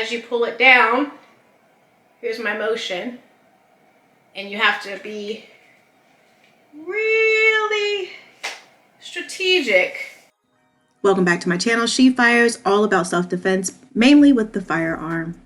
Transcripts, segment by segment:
as you pull it down, here's my motion, and you have to be really strategic. Welcome back to my channel, She Fires, all about self-defense, mainly with the firearm.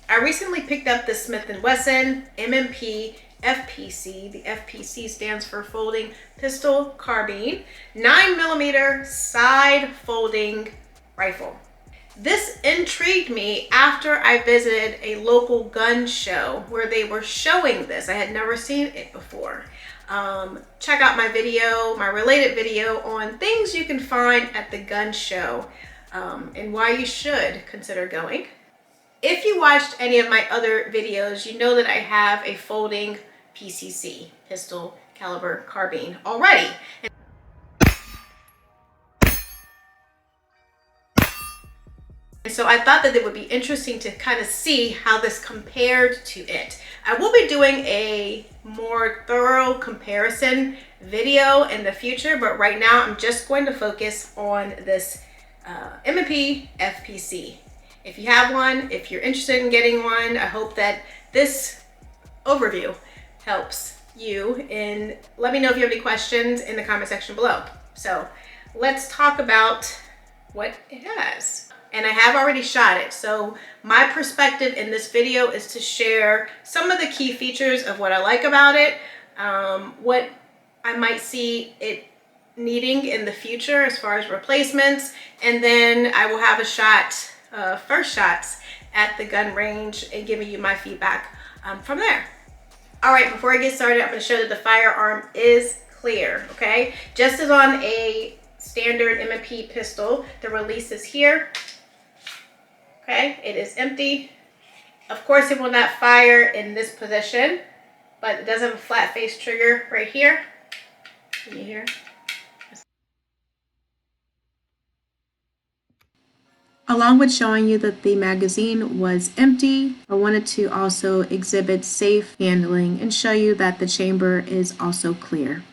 I recently picked up the Smith & Wesson M&P FPC. The FPC stands for Folding Pistol Carbine, 9mm side folding rifle. This intrigued me after I visited a local gun show where they were showing this. I had never seen it before. Check out my video, my related video on things you can find at the gun show and why you should consider going. If you watched any of my other videos, you know that I have a folding PCC, pistol caliber carbine, already. And so I thought that it would be interesting to kind of see how this compared to it. I will be doing a more thorough comparison video in the future, but right now I'm just going to focus on this M&P FPC. If you have one, if you're interested in getting one, I hope that this overview helps you. And let me know if you have any questions in the comment section below. So let's talk about what it has. And I have already shot it. So my perspective in this video is to share some of the key features of what I like about it, what I might see it needing in the future as far as replacements, and then I will have a shot, first shots at the gun range and giving you my feedback from there. All right, before I get started, I'm going to show that the firearm is clear, okay? Just as on a standard M&P pistol, the release is here. Okay, it is empty. Of course, it will not fire in this position, but it does have a flat face trigger right here. Can you hear? Along with showing you that the magazine was empty, I wanted to also exhibit safe handling and show you that the chamber is also clear.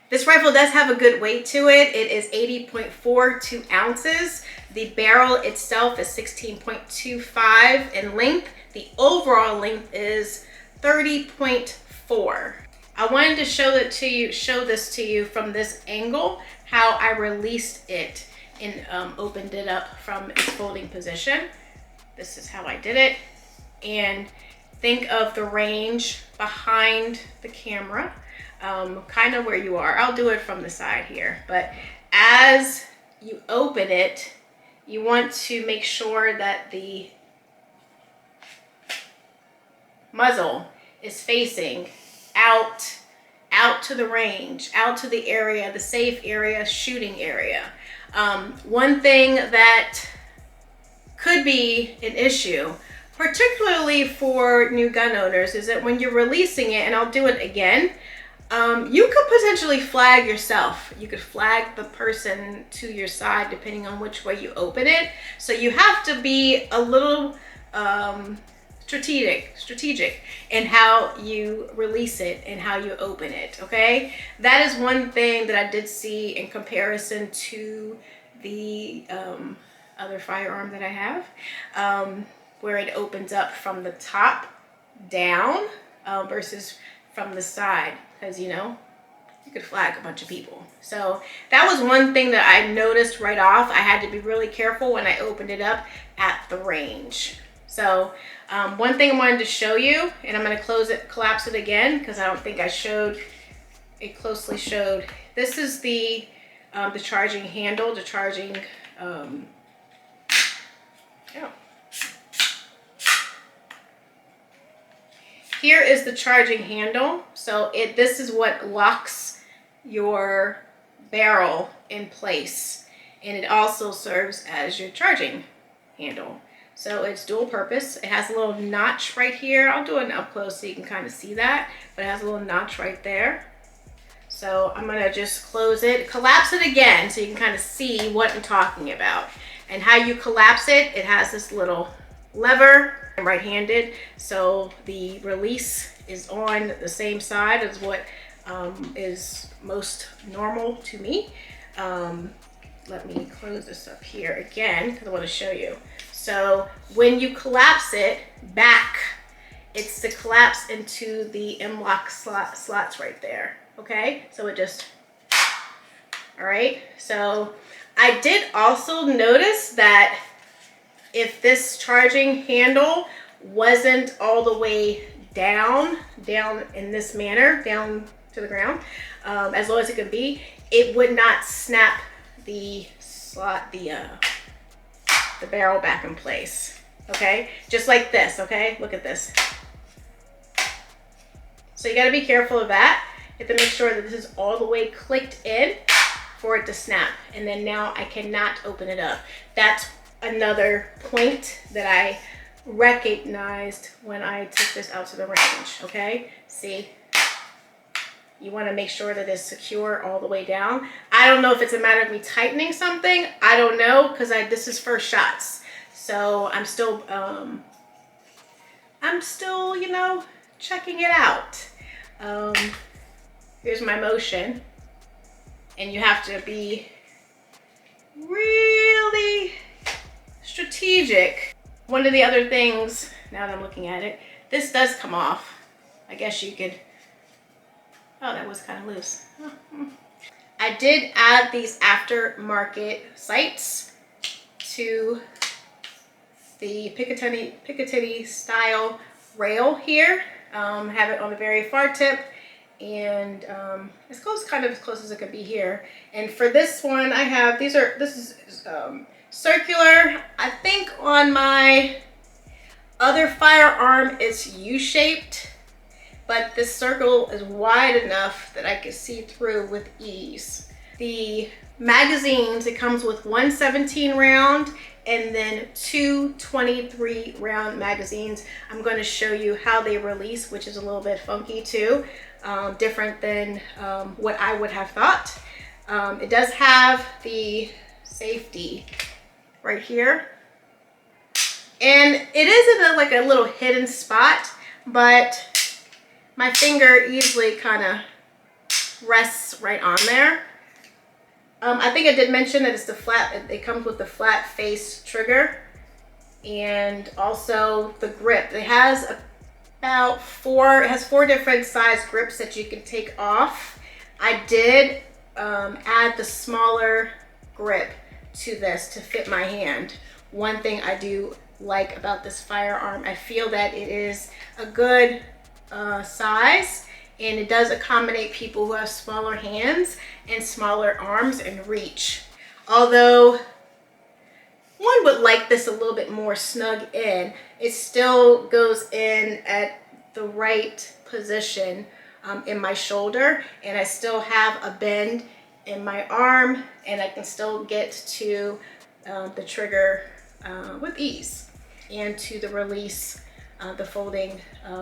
This rifle does have a good weight to it. It is 80.42 ounces. The barrel itself is 16.25 in length. The overall length is 30.4. I wanted to show this to you from this angle, how I released it and opened it up from its folding position. This is how I did it. And think of the range behind the camera. Kind of where you are. I'll do it from the side here, but as you open it, you want to make sure that the muzzle is facing out to the range, out to the area, the safe area, shooting area. One thing that could be an issue, particularly for new gun owners, is that when you're releasing it, and I'll do it again, you could potentially flag yourself. You could flag the person to your side depending on which way you open it. So you have to be a little strategic in how you release it and how you open it, okay? That is one thing that I did see in comparison to the other firearm that I have, where it opens up from the top down versus from the side, because you know you could flag a bunch of people. So that was one thing that I noticed right off. I had to be really careful when I opened it up at the range. So one thing I wanted to show you, and I'm going to collapse it again because I don't think I showed it closely showed. This is the charging handle, the charging Here is the charging handle. So this is what locks your barrel in place. And it also serves as your charging handle. So it's dual purpose. It has a little notch right here. I'll do it up close so you can kind of see that. But it has a little notch right there. So I'm going to just close it, collapse it again so you can kind of see what I'm talking about. And how you collapse it, it has this little lever. I'm right-handed, so the release is on the same side as what is most normal to me. let me close this up here again because I want to show you. So when you collapse it back, it's to collapse into the M-lock slots right there. Okay, so it just, all right. So I did also notice that if this charging handle wasn't all the way down in this manner, down to the ground, as low as it could be, it would not snap the slot, the barrel back in place. Okay, just like this. Okay, look at this. So you got to be careful of that. You have to make sure that this is all the way clicked in for it to snap. And then now I cannot open it up. That's another point that I recognized when I took this out to the range. Okay, see, you want to make sure that it's secure all the way down. I don't know if it's a matter of me tightening something. I don't know, because this is first shots. So I'm still, you know, checking it out. Here's my motion, and you have to be really strategic. One of the other things, now that I'm looking at it, this does come off. I guess you could, oh, that was kind of loose. I did add these aftermarket sights to the Picatinny style rail here. Have it on the very far tip, and as close, kind of as close as it could be here. And for this one, I have, this is circular. I think on my other firearm it's U-shaped, but this circle is wide enough that I can see through with ease. The magazines, it comes with one 17 round and then two 23 round magazines. I'm going to show you how they release, which is a little bit funky too, different than what I would have thought. It does have the safety right here, and it is in like a little hidden spot, but my finger easily kind of rests right on there. I think I did mention that it's the flat, it comes with the flat face trigger, and also the grip. It has about four different size grips that you can take off. I did add the smaller grip to this to fit my hand. One thing I do like about this firearm, I feel that it is a good size, and it does accommodate people who have smaller hands and smaller arms and reach. Although one would like this a little bit more snug in, it still goes in at the right position in my shoulder, and I still have a bend in my arm, and I can still get to the trigger with ease, and to the release, the folding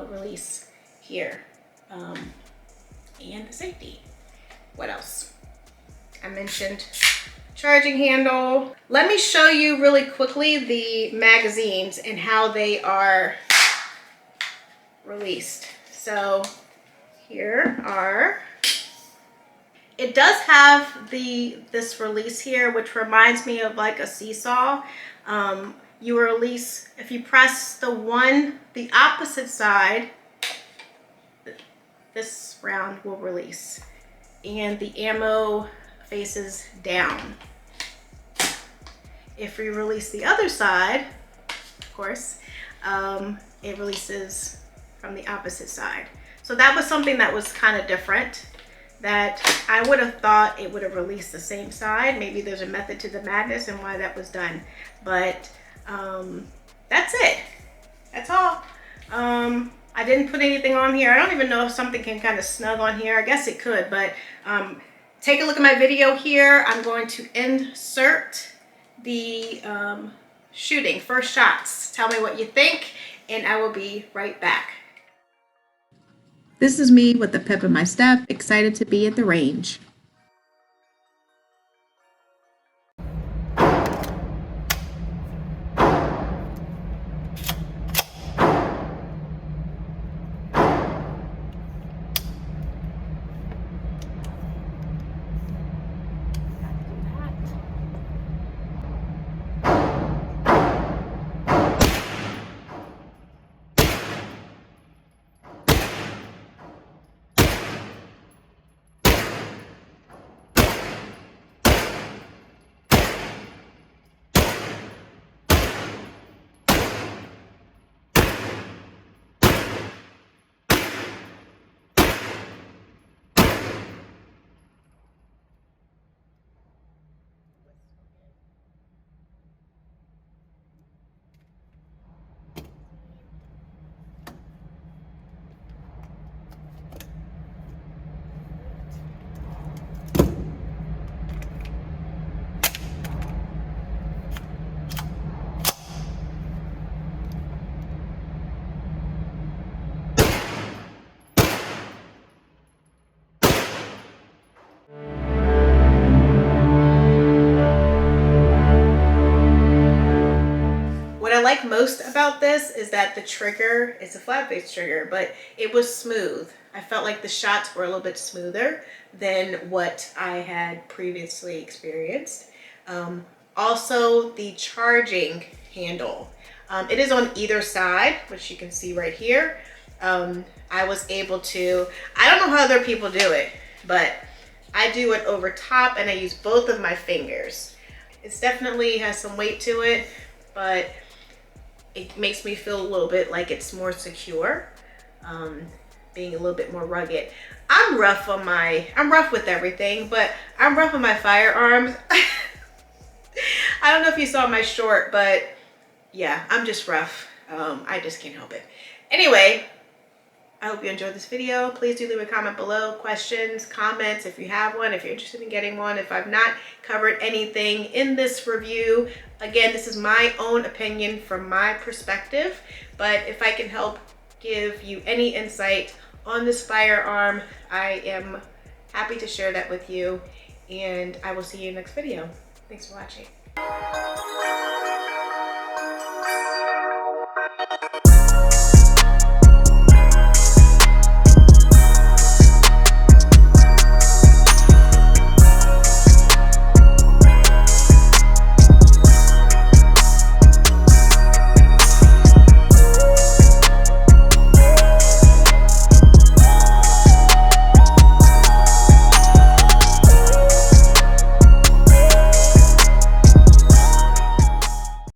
release here, and the safety. What else? I mentioned charging handle. Let me show you really quickly the magazines and how they are released. So here are, it does have this release here, which reminds me of like a seesaw. You release, if you press the opposite side, this round will release, and the ammo faces down. If we release the other side, of course, it releases from the opposite side. So that was something that was kind of different, that I would have thought it would have released the same side. Maybe there's a method to the madness and why that was done, but that's it. That's all. I didn't put anything on here. I don't even know if something can kind of snug on here. I guess it could, but take a look at my video here. I'm going to insert the shooting, first shots. Tell me what you think, and I will be right back. This is me with the pep in my step, excited to be at the range. I like most about this is that the trigger, it's a flat face trigger, but it was smooth. I felt like the shots were a little bit smoother than what I had previously experienced. Also, the charging handle. It is on either side, which you can see right here. I was able to, I don't know how other people do it, but I do it over top and I use both of my fingers. It's definitely has some weight to it, but it makes me feel a little bit like it's more secure, being a little bit more rugged. I'm rough with everything, but I'm rough on my firearms. I don't know if you saw my short, but yeah, I'm just rough. I just can't help it. Anyway, I hope you enjoyed this video. Please do leave a comment below, questions, comments if you have one, if you're interested in getting one, if I've not covered anything in this review. Again, this is my own opinion from my perspective, but if I can help give you any insight on this firearm, I am happy to share that with you, and I will see you in the next video. Thanks for watching.